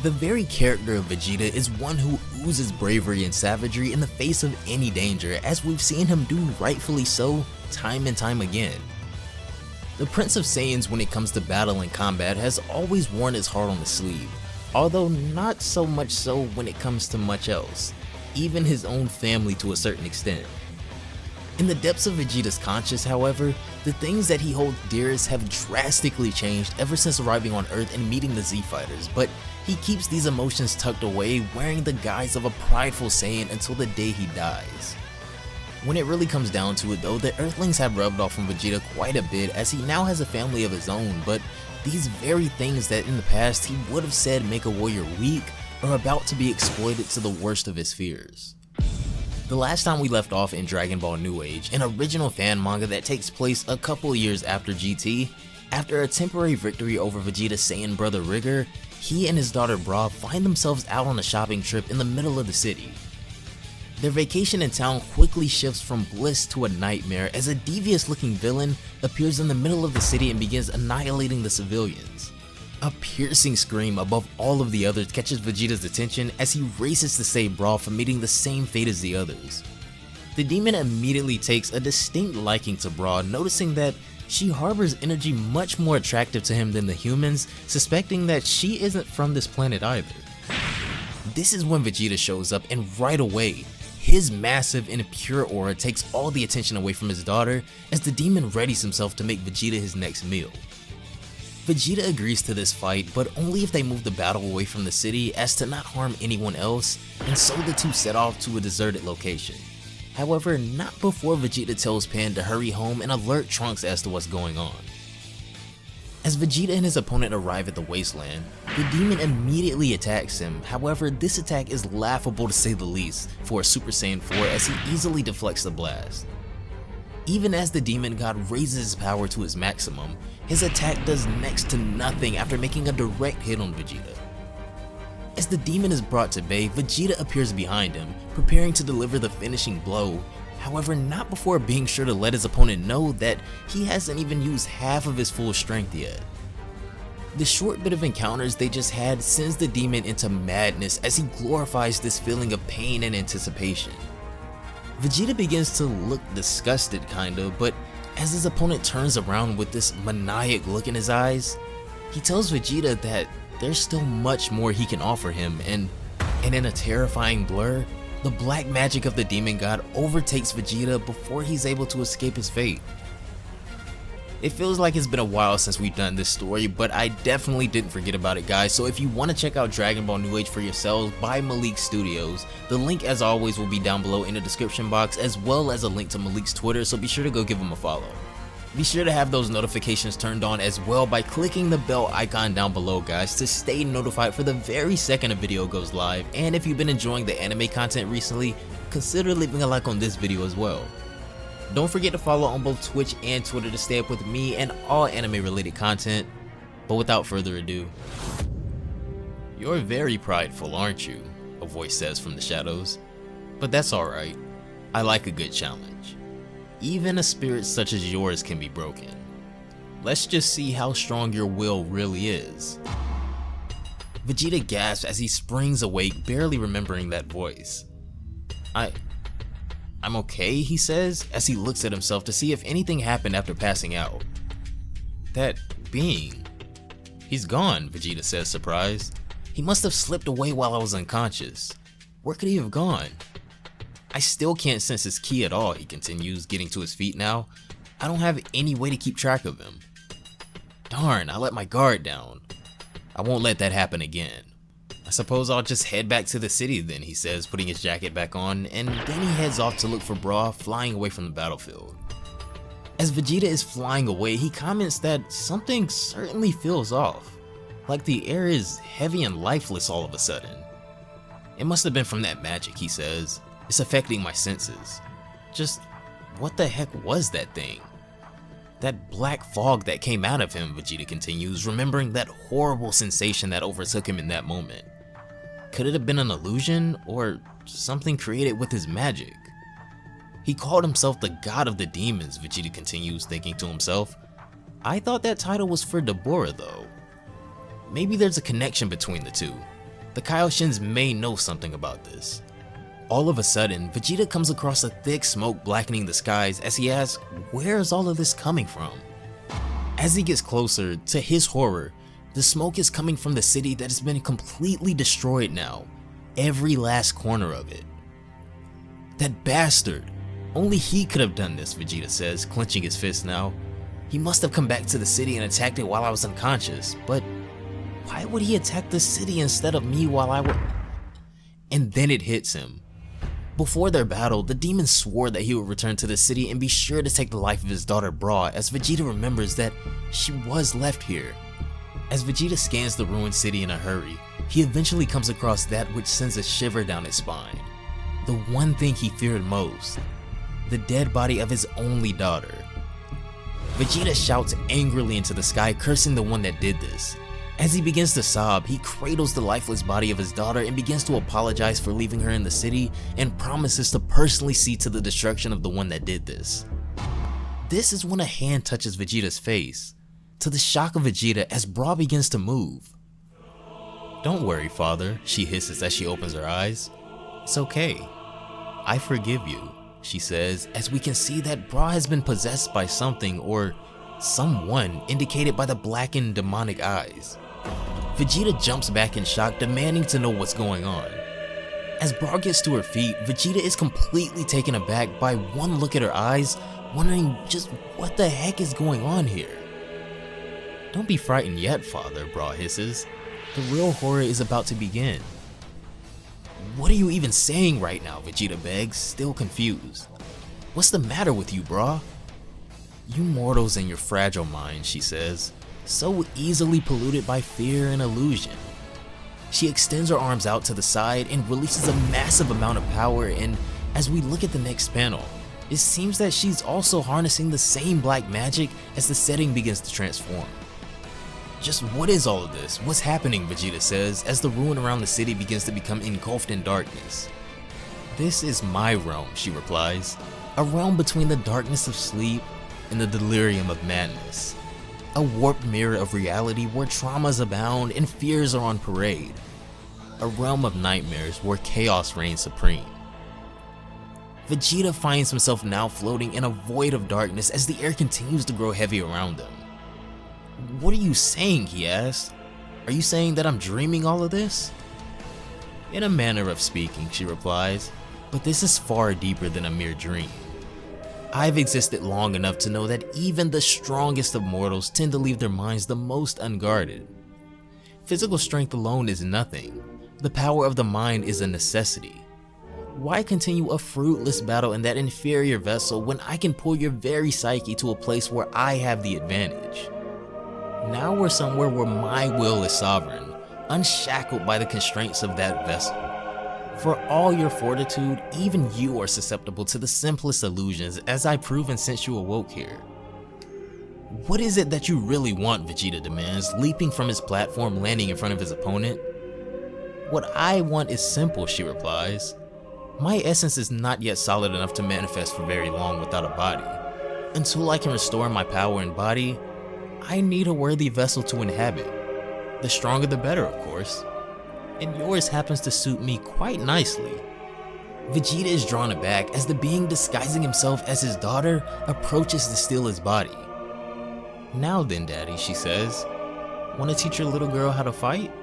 The very character of Vegeta is one who oozes bravery and savagery in the face of any danger, as we've seen him do rightfully so, time and time again. The Prince of Saiyans when it comes to battle and combat has always worn his heart on his sleeve, although not so much so when it comes to much else, even his own family to a certain extent. In the depths of Vegeta's conscience, however, the things that he holds dearest have drastically changed ever since arriving on Earth and meeting the Z-Fighters, but he keeps these emotions tucked away, wearing the guise of a prideful Saiyan until the day he dies. When it really comes down to it though, the Earthlings have rubbed off on Vegeta quite a bit, as he now has a family of his own, but these very things that in the past he would have said make a warrior weak are about to be exploited to the worst of his fears. The last time we left off in Dragon Ball New Age, an original fan manga that takes place a couple years after GT, after a temporary victory over Vegeta's Saiyan brother Rigger, he and his daughter Bra find themselves out on a shopping trip in the middle of the city. Their vacation in town quickly shifts from bliss to a nightmare as a devious looking villain appears in the middle of the city and begins annihilating the civilians. A piercing scream above all of the others catches Vegeta's attention as he races to save Bra from meeting the same fate as the others. The demon immediately takes a distinct liking to Bra, noticing that she harbors energy much more attractive to him than the humans, suspecting that she isn't from this planet either. This is when Vegeta shows up, and right away, his massive and pure aura takes all the attention away from his daughter as the demon readies himself to make Vegeta his next meal. Vegeta agrees to this fight, but only if they move the battle away from the city as to not harm anyone else, and so the two set off to a deserted location. However, not before Vegeta tells Pan to hurry home and alert Trunks as to what's going on. As Vegeta and his opponent arrive at the wasteland, the demon immediately attacks him. However, this attack is laughable to say the least for a Super Saiyan 4, as he easily deflects the blast. Even as the demon god raises his power to its maximum, his attack does next to nothing after making a direct hit on Vegeta. As the demon is brought to bay, Vegeta appears behind him, preparing to deliver the finishing blow, however not before being sure to let his opponent know that he hasn't even used half of his full strength yet. The short bit of encounters they just had sends the demon into madness as he glorifies this feeling of pain and anticipation. Vegeta begins to look disgusted kinda, but as his opponent turns around with this maniac look in his eyes, he tells Vegeta that there's still much more he can offer him, and in a terrifying blur, the black magic of the demon god overtakes Vegeta before he's able to escape his fate. It feels like it's been a while since we've done this story, but I definitely didn't forget about it, guys, so if you want to check out Dragon Ball New Age for yourselves by Malik Studios, the link as always will be down below in the description box, as well as a link to Malik's Twitter, so be sure to go give him a follow. Be sure to have those notifications turned on as well by clicking the bell icon down below, guys, to stay notified for the very second a video goes live, and if you've been enjoying the anime content recently, consider leaving a like on this video as well. Don't forget to follow on both Twitch and Twitter to stay up with me and all anime related content, but without further ado. You're very prideful, aren't you? A voice says from the shadows. But that's alright, I like a good challenge. Even a spirit such as yours can be broken. Let's just see how strong your will really is. Vegeta gasps as he springs awake, barely remembering that voice. I'm okay, he says, as he looks at himself to see if anything happened after passing out. That being, he's gone, Vegeta says, surprised. He must have slipped away while I was unconscious. Where could he have gone? I still can't sense his ki at all, he continues, getting to his feet now. I don't have any way to keep track of him. Darn, I let my guard down. I won't let that happen again. I suppose I'll just head back to the city then, he says, putting his jacket back on, and then he heads off to look for Bra, flying away from the battlefield. As Vegeta is flying away, he comments that something certainly feels off, like the air is heavy and lifeless all of a sudden. It must have been from that magic, he says. It's affecting my senses. Just what the heck was that thing? That black fog that came out of him, Vegeta continues, remembering that horrible sensation that overtook him in that moment. Could it have been an illusion, or something created with his magic? He called himself the god of the demons, Vegeta continues, thinking to himself. I thought that title was for Deborah though. Maybe there's a connection between the two. The Kaioshins may know something about this. All of a sudden, Vegeta comes across a thick smoke blackening the skies as he asks, where is all of this coming from? As he gets closer, to his horror, the smoke is coming from the city that has been completely destroyed now, every last corner of it. That bastard! Only he could have done this, Vegeta says, clenching his fist now. He must have come back to the city and attacked it while I was unconscious, but why would he attack the city instead of me while I was... And then it hits him. Before their battle, the demon swore that he would return to the city and be sure to take the life of his daughter Bra, as Vegeta remembers that she was left here. As Vegeta scans the ruined city in a hurry, he eventually comes across that which sends a shiver down his spine. The one thing he feared most, the dead body of his only daughter. Vegeta shouts angrily into the sky, cursing the one that did this. As he begins to sob, he cradles the lifeless body of his daughter and begins to apologize for leaving her in the city and promises to personally see to the destruction of the one that did this. This is when a hand touches Vegeta's face, to the shock of Vegeta as Bra begins to move. "Don't worry, father," she hisses as she opens her eyes. "It's okay. I forgive you," she says, as we can see that Bra has been possessed by something or someone indicated by the blackened demonic eyes. Vegeta jumps back in shock, demanding to know what's going on. As Bra gets to her feet, Vegeta is completely taken aback by one look at her eyes, wondering just what the heck is going on here. "Don't be frightened yet, father," Bra hisses. "The real horror is about to begin." "What are you even saying right now?" Vegeta begs, still confused. "What's the matter with you, Bra?" "You mortals and your fragile mind," she says, "so easily polluted by fear and illusion." She extends her arms out to the side and releases a massive amount of power, and as we look at the next panel, it seems that she's also harnessing the same black magic as the setting begins to transform. "Just what is all of this? What's happening?" Vegeta says as the ruin around the city begins to become engulfed in darkness. "This is my realm," she replies, "a realm between the darkness of sleep and the delirium of madness. A warped mirror of reality where traumas abound and fears are on parade. A realm of nightmares where chaos reigns supreme." Vegeta finds himself now floating in a void of darkness as the air continues to grow heavy around him. "What are you saying?" he asks. "Are you saying that I'm dreaming all of this?" "In a manner of speaking," she replies, "but this is far deeper than a mere dream. I've existed long enough to know that even the strongest of mortals tend to leave their minds the most unguarded. Physical strength alone is nothing. The power of the mind is a necessity. Why continue a fruitless battle in that inferior vessel when I can pull your very psyche to a place where I have the advantage? Now we're somewhere where my will is sovereign, unshackled by the constraints of that vessel. For all your fortitude, even you are susceptible to the simplest illusions, as I've proven since you awoke here." "What is it that you really want?" Vegeta demands, leaping from his platform, landing in front of his opponent. "What I want is simple," she replies. "My essence is not yet solid enough to manifest for very long without a body. Until I can restore my power and body, I need a worthy vessel to inhabit. The stronger the better, of course. And yours happens to suit me quite nicely." Vegeta is drawn aback as the being disguising himself as his daughter approaches to steal his body. "Now then, Daddy," she says, "want to teach your little girl how to fight?"